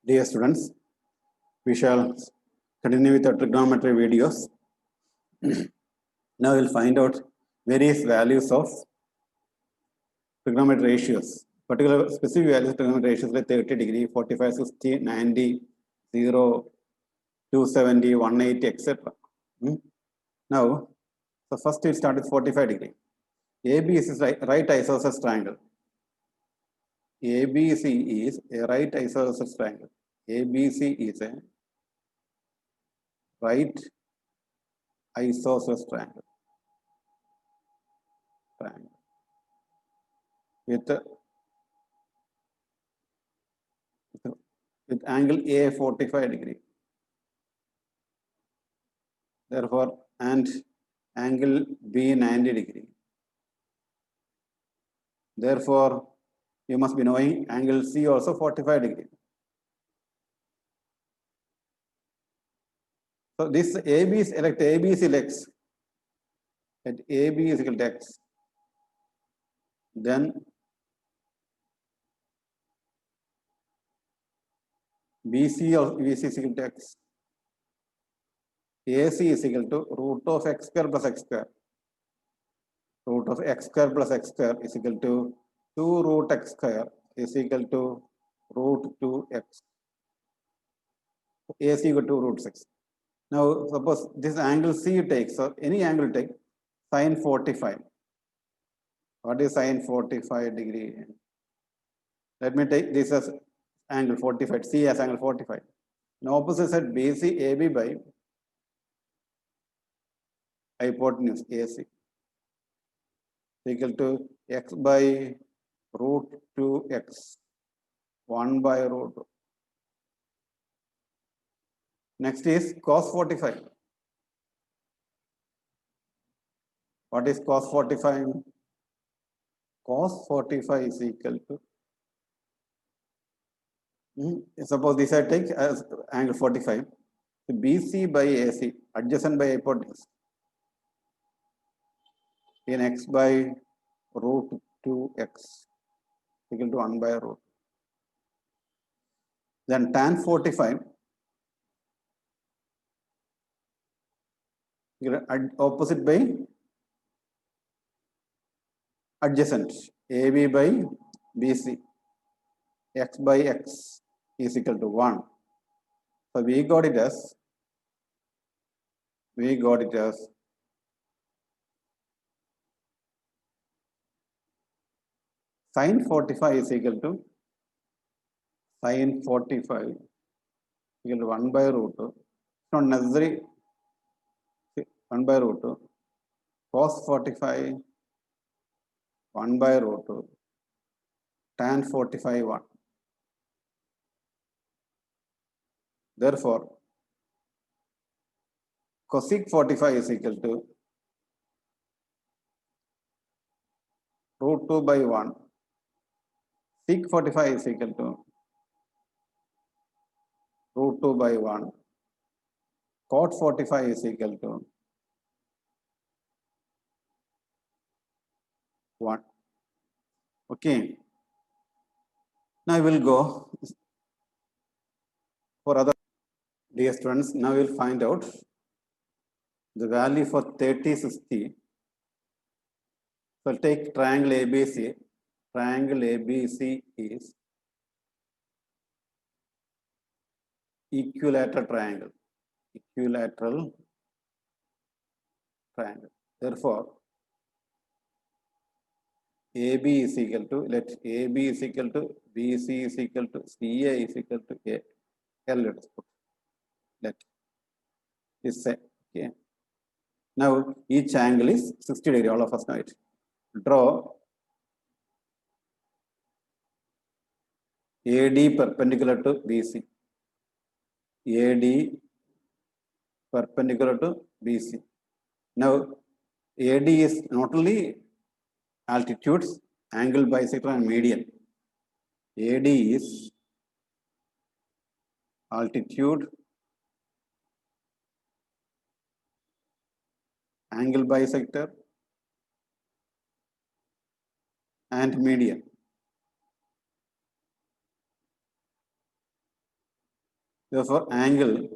Dear students, we shall continue with the trigonometry videos. Now we'll find out various values of trigonometry ratios. Particular specific values of trigonometry ratios like 30 degree, 45, 60, 90, 0, 270, 180, etc. Now, so first we'll start with 45 degree. ABC is right isosceles triangle. ABC is a right isosceles triangle. ABC is a right isosceles triangle. With angle A 45 degree. Therefore, and angle B 90 degree. Therefore, you must be knowing angle C also 45 degree. So this AB is elect AB is X. At AB is equal to X. Then BC or BC is equal to X. AC is equal to root of X square plus X square. Root of X square plus X square is equal to 2 root X square is equal to root 2X. AC equal to root 6. Now, suppose this angle C you take, so any angle take, sine 45. What is sine 45 degree? Let me take this as angle 45, C as angle 45. Now, opposite side BC AB by hypotenuse AC equal to X by root 2X, 1 by root 2. Next is cos 45. What is cos 45? Cos 45 is equal to, suppose this I take as angle 45, so BC by AC, adjacent by hypotenuse, in X by root 2X equal to 1 by root. Then tan 45, opposite by adjacent, AB by BC, X by X is equal to 1. So we got it as sine 45 is equal to sine 45 equal to 1 by root 2. It's not necessary 1 by root 2. Cos 45 1 by root 2. Tan 45 1. Therefore, cosec 45 is equal to root 2 by 1. Sec 45 is equal to root 2 by 1. Cot 45 is equal to 1. Okay. Now we will go for other dear students. Now we will find out the value for 30, 60. So take triangle ABC. Triangle ABC is equilateral triangle. Equilateral triangle. Therefore, AB is equal to, let AB is equal to, BC is equal to, CA is equal to A. L, let us put. Let is say, okay. Now, each angle is 60 degree, all of us know it. Draw AD perpendicular to BC. AD perpendicular to BC. Now, AD is not only altitudes, angle, bisector, and median. AD is altitude, angle bisector, and median. Therefore, angle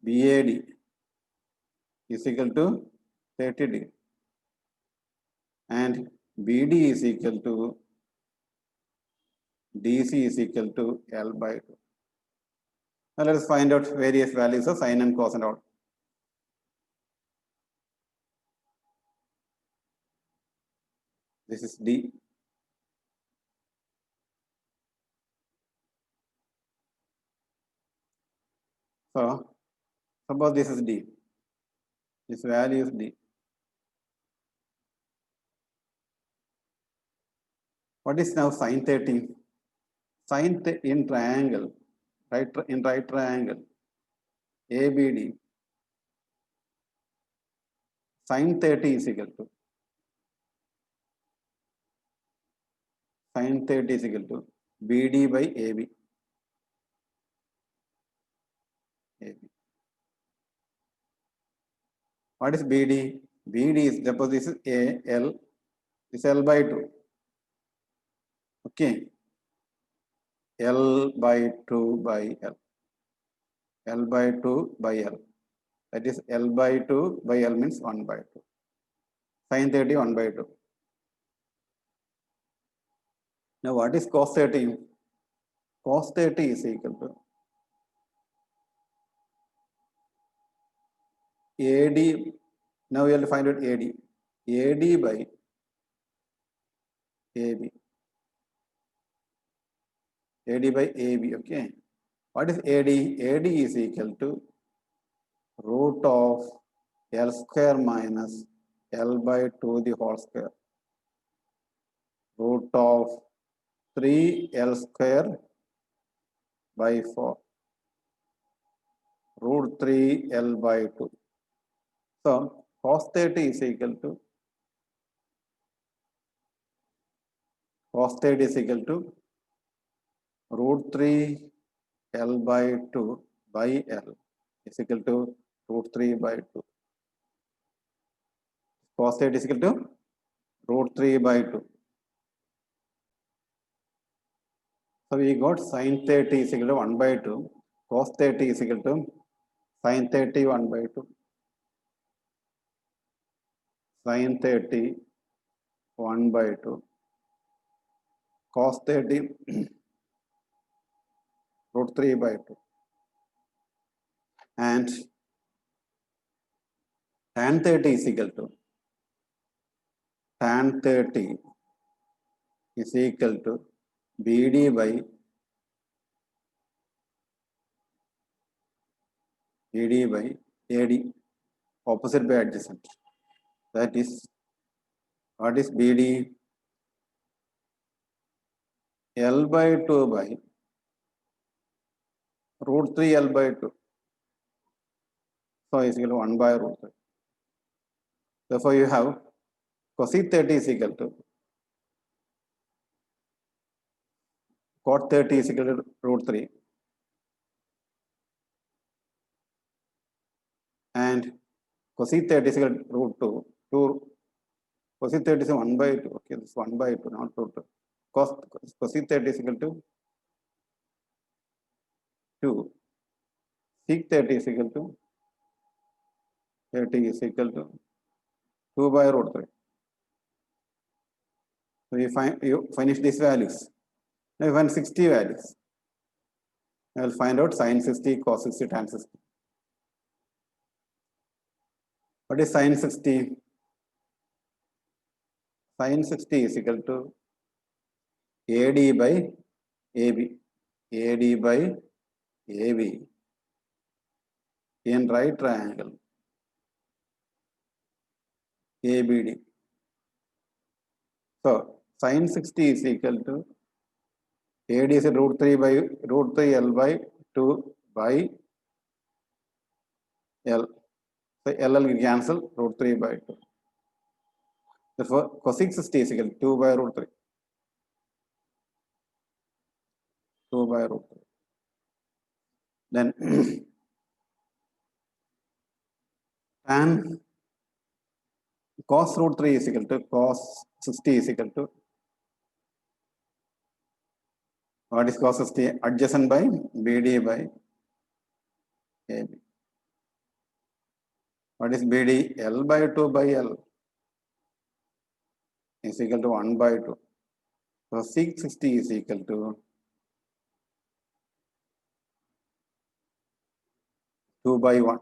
BAD is equal to 30 degree, and BD is equal to DC is equal to L by 2. Now let us find out various values of sine and cos and all. This is D. So suppose this is D. This value is D. What is now sine 30? Sine in triangle, right triangle, ABD, sine 30 is equal to BD by AB. What is BD? BD is, suppose this is AL, this is L by 2. Okay. L by 2 by L. L by 2 by L. That is L by 2 by L means 1 by 2. Sine 30, 1 by 2. Now what is cos 30? Cos 30 is equal to AD. Now we have to find out AD. AD by AB. AD by AB, okay. What is AD? AD is equal to root of L square minus L by 2 the whole square. Root of 3L square by 4. Root 3L by 2. So cos 30 is equal to root 3 L by 2 by L is equal to root 3 by 2. Cos 30 is equal to root 3 by 2. So we got sin 30 is equal to 1 by 2. Cos 30 is equal to sin 30 1 by 2. Sin 30 1 by 2. Cos 30 root 3 by 2. And tan 30 is equal to BD by AD, opposite by adjacent. That is, what is BD? L by 2 by root 3 L by 2. So is equal to 1 by root 3. Therefore you have cosec 30 is equal to cot 30 is equal to root 3. And cosec 30 is equal to root 2. Cosec 30 is 1 by 2. Okay, this is 1 by 2, not root 2. Cosec 30 is equal to 2. Sec 30 is equal to 2 by root 3. So you finish these values. Now you find 60 values. I will find out sin 60, cos 60, tan 60. What is sin 60? Sin 60 is equal to AD by AB. AD by AB in right triangle ABD. So sin 60 is equal to AD is root 3 L by 2 by L. So L will cancel root 3 by 2. Therefore cosec 60 is equal to 2 by root 3. 2 by root 3. Then tan cos root 3 is equal to cos 60 is equal to What is cos 60? Adjacent by BD by AB. What is BD? L by 2 by L is equal to 1 by 2. So sec 60 is equal to 2 by 1.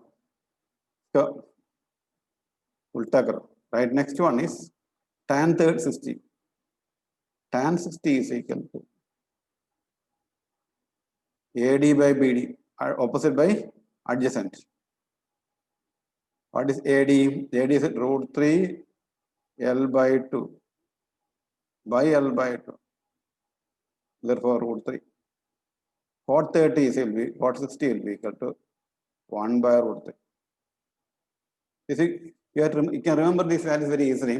So ulta karo. Right, next one is tan 60. Tan 60 is equal to AD by BD, opposite by adjacent. What is AD? AD is root 3 L by 2 by L by 2. Therefore, root 3. Cot 30 is will be, cot 60 will be equal to 1 by root 3. You see, you can remember these values very easily.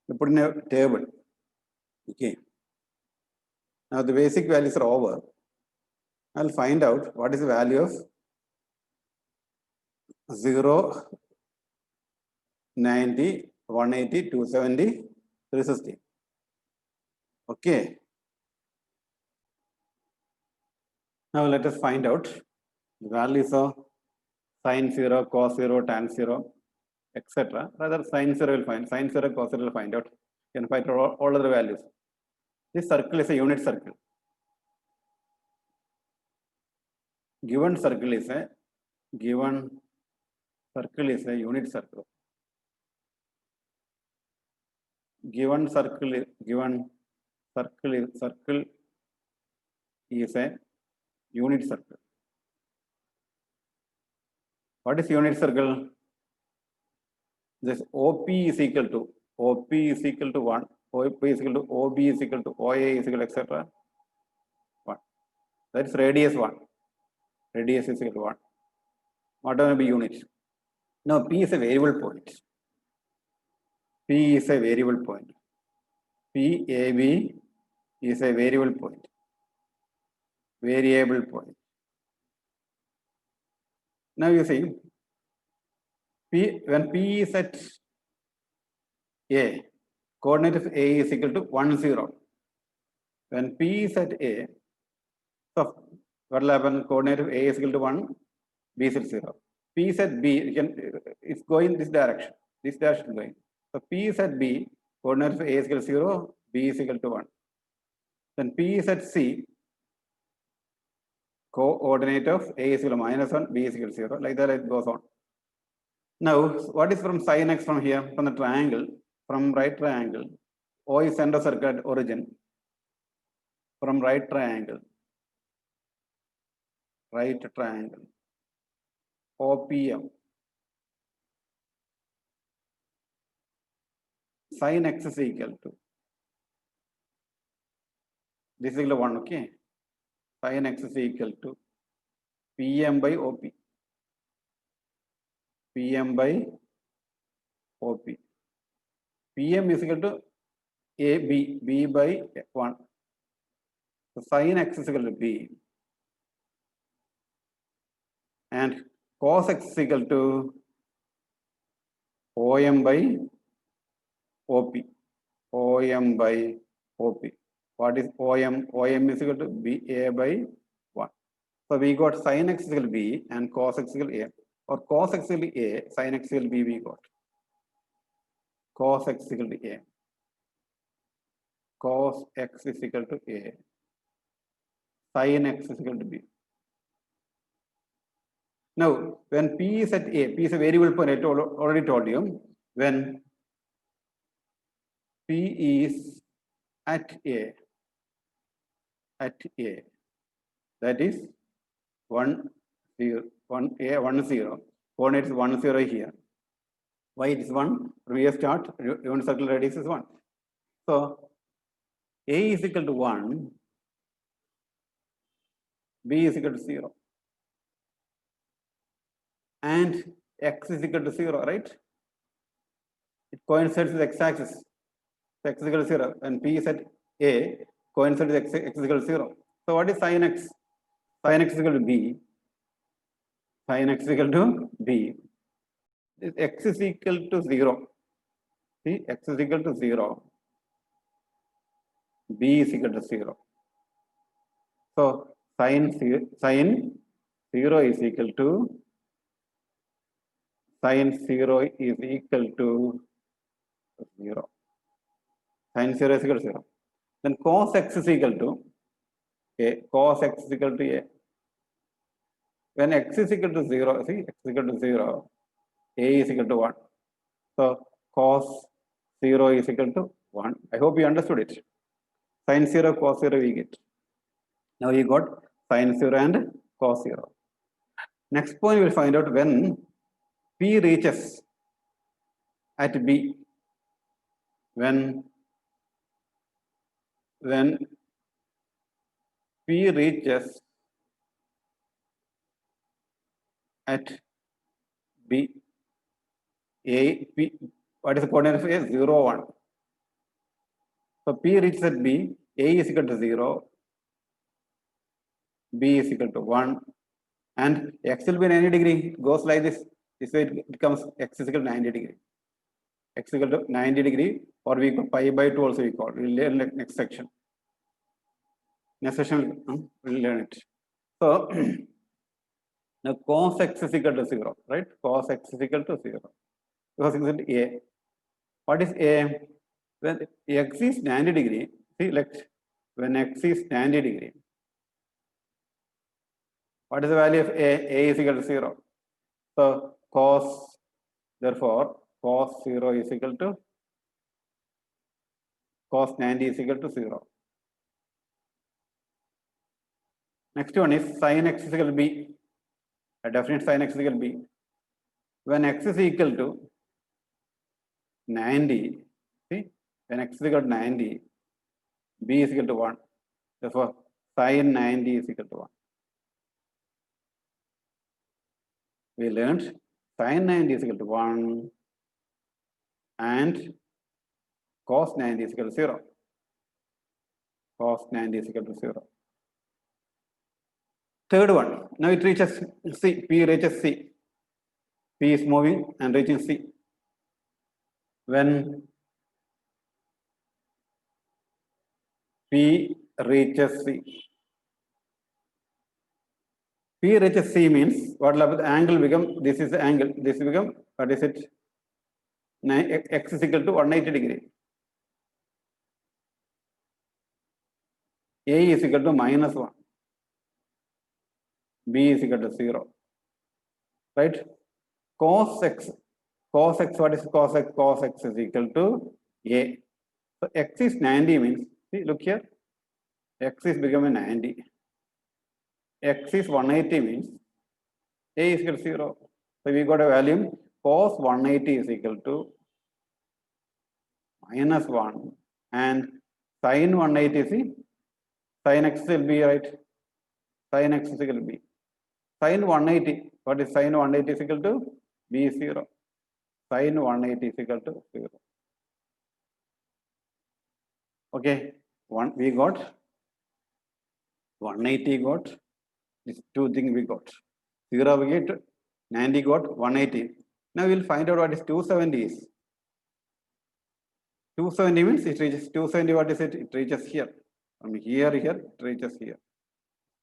You put in a table. Okay. Now the basic values are over. I'll find out what is the value of 0, 90, 180, 270, 360. Okay. Now let us find out the values of sin 0, cos 0, tan 0, etc. Rather, sin 0 will find, sin 0, cos 0 will find out. You can find all other values. This circle is a unit circle. Given circle is a unit circle. Given circle is a unit circle. What is unit circle? This OP is equal to 1, OP is equal to OB is equal to OA is equal to etc. 1. That is radius 1. Radius is equal to 1. Whatever be unit. Now P is a variable point. P is a variable point. PAB is a variable point. Variable point. Now you see, when P is at A, coordinate of A is equal to 1, 0. When P is at A, so what will happen? Coordinate of A is equal to 1, B is equal to 0. P is at B, it's going this direction. This direction is going. So P is at B, coordinate of A is equal to 0, B is equal to 1. Then P is at C, coordinate of A is equal to -1, B is equal to 0. Like that it goes on. Now, what is from sin x from here? From the triangle, from right triangle. O is center circle at origin. From right triangle. OPM. Sin x is equal to. This is equal to 1, okay? Sin x is equal to PM by OP. PM by OP. PM is equal to AB, B by 1. So sin x is equal to B. And cos x is equal to OM by OP. OM by OP. What is OM? OM is equal to BA by 1. So we got sin x is equal to B and cos x is equal to A. Or cos x is equal to A, sin x is equal to B we got. Cos x is equal to A. Cos x is equal to A. Sin x is equal to B. Now, when P is at A, P is a variable point, I already told you. When P is at A, that is 1, 0, 1, A, 1, 0. Coordinate is 1, 0 here. Why it is 1? Previous chart, unit circle radius is 1. So, A is equal to 1, B is equal to 0. And x is equal to 0, right? It coincides with x-axis. X is equal to 0. And P is at A, coincides with x is equal to 0. So what is sin x? Sin x is equal to B. Sin x is equal to B. X is equal to 0. See, x is equal to 0. B is equal to 0. So sin 0 is equal to sin 0 is equal to 0. Sin 0 is equal to 0. Then cos x is equal to a. Cos x is equal to a. When x is equal to 0, see, x is equal to 0, a is equal to 1. So cos 0 is equal to 1. I hope you understood it. Sin 0, cos 0 we get. Now you got sin 0 and cos 0. Next point we will find out when P reaches at B. When P reaches at B, A, P, what is the coordinate of A? 0, 1. So P reaches at B, A is equal to 0, B is equal to 1, and X will be 90 degree. It goes like this. This way it becomes X is equal to 90 degree. X is equal to 90 degree, or we call pi by 2 also we call. We will learn next section. Next section we will learn it. So now cos x is equal to 0, right? Cos x is equal to 0. Because it's A. What is A? When x is 90 degree, see, like when x is 90 degree, what is the value of A? A is equal to 0. So cos, therefore, cos 0 is equal to cos 90 is equal to 0. Next one is sin x is equal to B. A definite sin x is equal to B. When x is equal to 90, see, when x is equal to 90, B is equal to 1. Therefore, sin 90 is equal to 1. We learned sin 90 is equal to 1 and cos 90 is equal to 0. Cos 90 is equal to 0. Third one, now it reaches C, P reaches C. P is moving and reaching C. When P reaches C. P reaches C means what will happen? The angle become, this is the angle, this will become, what is it? X is equal to 180 degree. A is equal to minus 1. B is equal to 0. Right? Cos x, what is cos x? Cos x is equal to A. So x is 90 means, see, look here, x is becoming 90. X is 180 means A is equal to 0. So we got a value cos 180 is equal to minus 1 and sin 180, see, sin x will be, right? Sin x is equal to B. Sin 180, what is sin 180 is equal to? B is 0. Sin 180 is equal to 0. Okay, we got 180 got, these two things we got. 0 we get, 90 got, 180. Now we'll find out what is 270 is. 270 means it reaches 270, what is it? It reaches here. From here, it reaches here.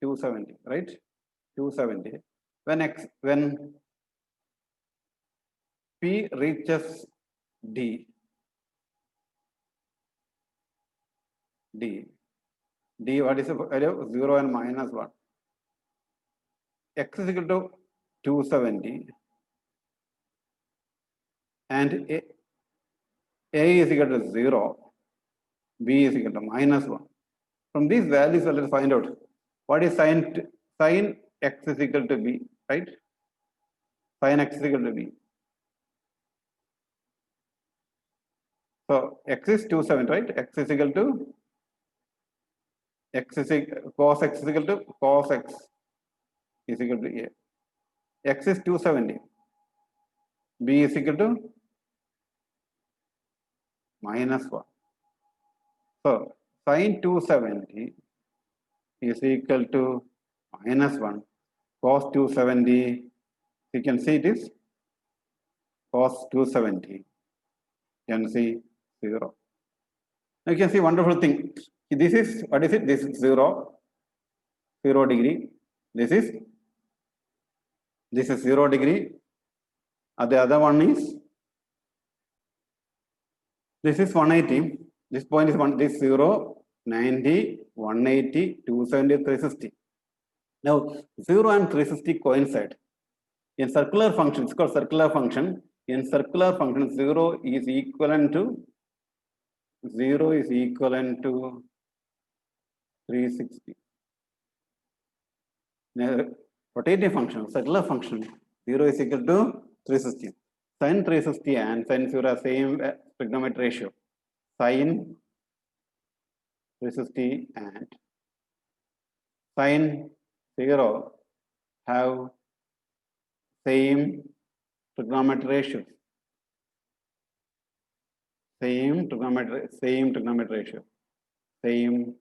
270, right? 270. When P reaches D, what is the value? 0 and minus 1. X is equal to 270 and A is equal to 0, B is equal to minus 1. From these values, let us find out what is sin x is equal to B, right? Sin x is equal to B. So x is 270, right? X is equal to cos x is equal to cos x is equal to A. X is 270. B is equal to minus 1. So sin 270 is equal to minus 1. Cos 270, you can see it is cos 270. You can see 0. Now you can see wonderful thing. This is, what is it? This is 0. 0 degree. This is 0 degree. And the other one is, this is 180. This point is this 0, 90, 180, 270, 360. Now 0 and 360 coincide. In circular function, it's called circular function. In circular function, 0 is equivalent to 360. Now, rotating function, circular function, 0 is equal to 360. Sin 360 and sin 0 are same trigonometric ratio. Sin 360 and sin 0 have same trigonometric ratio. Same trigonometric ratio. Same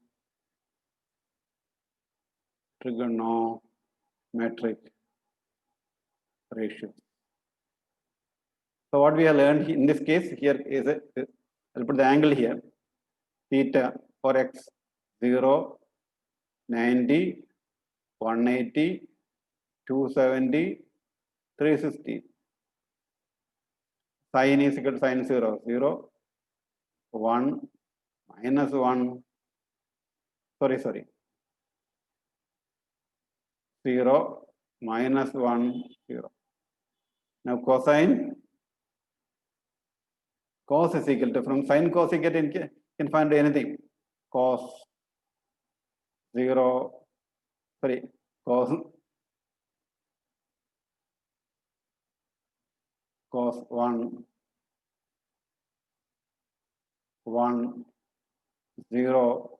trigonometric ratio. So what we have learned in this case here is, I'll put the angle here, theta for x 0, 90, 180, 270, 360. Sin is equal to sin 0, 0, 1, minus 1, sorry, 0, minus 1, 0. Now cosine, cos is equal to, from sin cos you can find anything. Cos 0, sorry, cos 1, 0,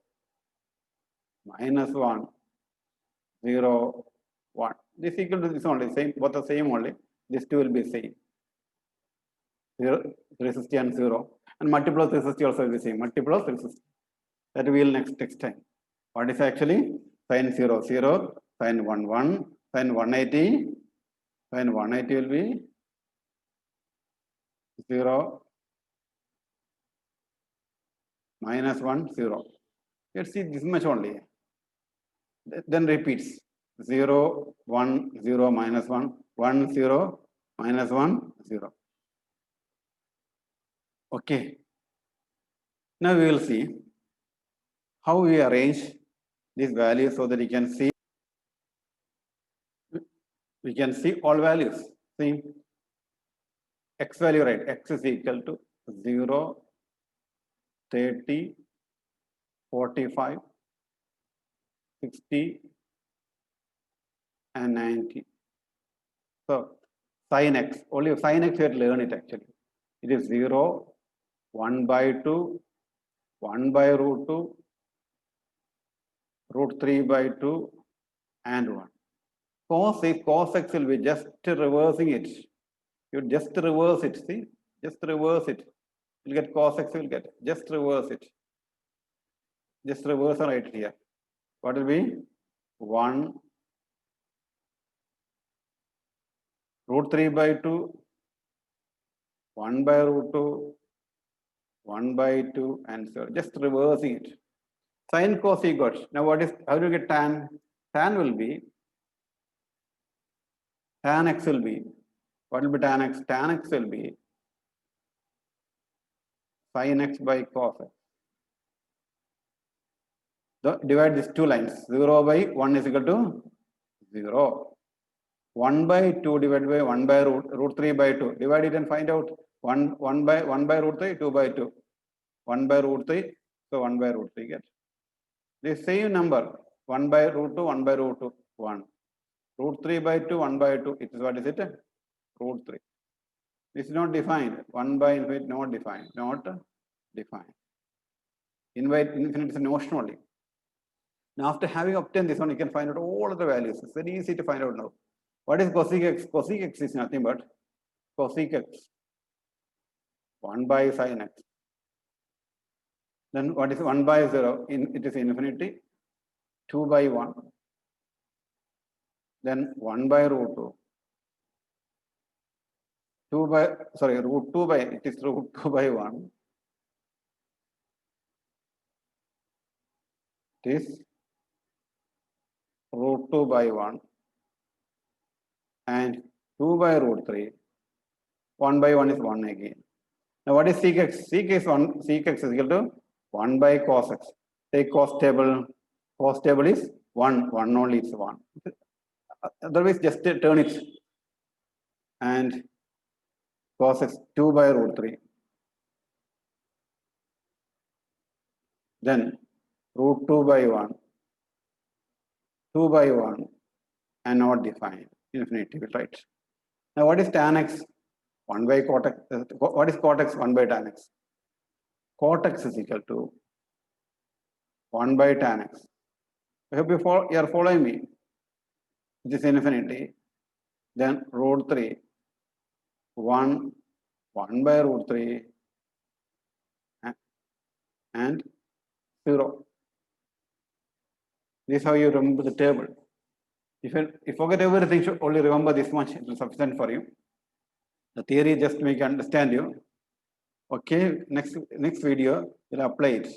minus 1, 0, 1. This is equal to this only, same, both the same only. These two will be same. 0, 360 and 0. And multiple of 360 also will be same. Multiple of 360. That we will next time. What is actually sin 0, 0, sin 1, 1, sin 180. Sin 180 will be 0, minus 1, 0. Let's see this much only. Then repeats 0, 1, 0, minus 1, 1, 0, minus 1, 0. Okay. Now we will see how we arrange these values so that we can see all values. See, x value, right? X is equal to 0, 30, 45, 60, and 90. So sin x, only sin x we have to learn it actually. It is 0, 1 by 2, 1 by root 2, root 3 by 2, and 1. Cos x will be just reversing it. You just reverse it, see? Just reverse it. You'll get cos x, will get. Just reverse it. Just reverse right here. What will be? 1, root 3 by 2, 1 by root 2, 1 by 2, and so just reversing it. Sin cos you got. Now what is, how do you get tan? Tan will be, tan x will be, what will be tan x? Tan x will be sin x by cos x. So divide these two lines. 0 by 1 is equal to 0. 1 by 2 divided by 1 by root 3 by 2. Divide it and find out 1 by root 3, 2 by 2. 1 by root 3, so 1 by root 3 get. The same number, 1 by root 2, 1 by root 2, 1. Root 3 by 2, 1 by 2, it is what is it? Root 3. This is not defined. 1 by infinite, not defined. Not defined. Infinite is a notion only. Now, after having obtained this one, you can find out all of the values. It's very easy to find out now. What is cosec x? Cosec x is nothing but cosec x 1 by sin x. Then what is 1 by 0? It is infinity. 2 by 1. Then 1 by root 2. 2 by, sorry, root 2 by, it is root 2 by 1. It is root 2 by 1 and 2 by root 3. 1 by 1 is 1 again. Now what is sec x? Sec x is equal to 1 by cos x. Take cos table. Cos table is 1. 1 only is 1. Otherwise just turn it. And cos x 2 by root 3. Then root 2 by 1. 2 by 1 and not defined. Infinity, right? Now what is tan x? 1 by cot x. What is cot x? 1 by tan x. Cot x is equal to 1 by tan x. I hope you are following me. This is infinity. Then root 3. 1 by root 3 and 0. This is how you remember the table. If you forget everything, you should only remember this much. It will be sufficient for you. The theory just make you understand you. Okay, next video we'll apply it.